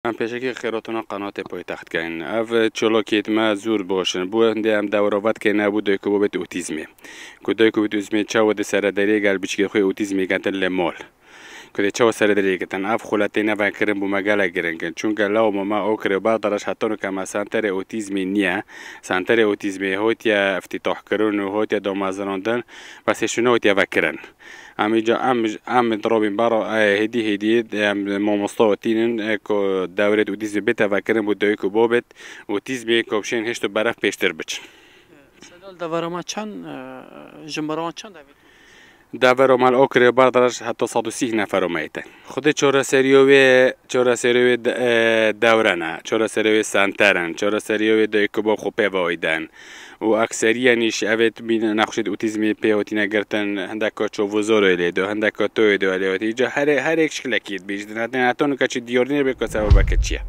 ام پیشکی خیراتونا قنات پایتخت کن. اف چلاکیت ما زور باشن. بو هندی ام داوروات که نبود دوی که بابت اوتیزمی. کدای که اوتیزمی چاود سرداری گل بیچی خوی اوتیزمی کنتن لمال. کدای چاود سرداری کنتن اف خلاتی نفکرن بو مگاله گرن کن. چون که لاو ما آخر بعد درش حتی نکم سنتر اوتیزمی نیا. سنتر اوتیزمی هوتیا افتتاح کردن و هوتیا دامازراندن. بس شنو هوتیا فکرن. ام درابين برا هدي ما مستوتين كو دورة اوتيزم بيتا فاكرين بودوي كو بوبت اوتيزم كوبشين هشتو برف بيشتر بچ سدال دورما چند جمران چند دوید دورو مال اوكري بردرش حتى 130 نفر ميتة خود چورا سريوي دورنا چورا سريوي سانترن چورا سريوي دوي كو بو خوبه وايدن و اکثریت نیش اوت بین نقشت اوتیزمی پیوتی نگرتن هندکا چو وزور ایلیدو هندکا تو ایدو ایلیدو اینجا هر یک شکل کید بیشتر نه تون که چی دیورنیر بکسه و بکچیه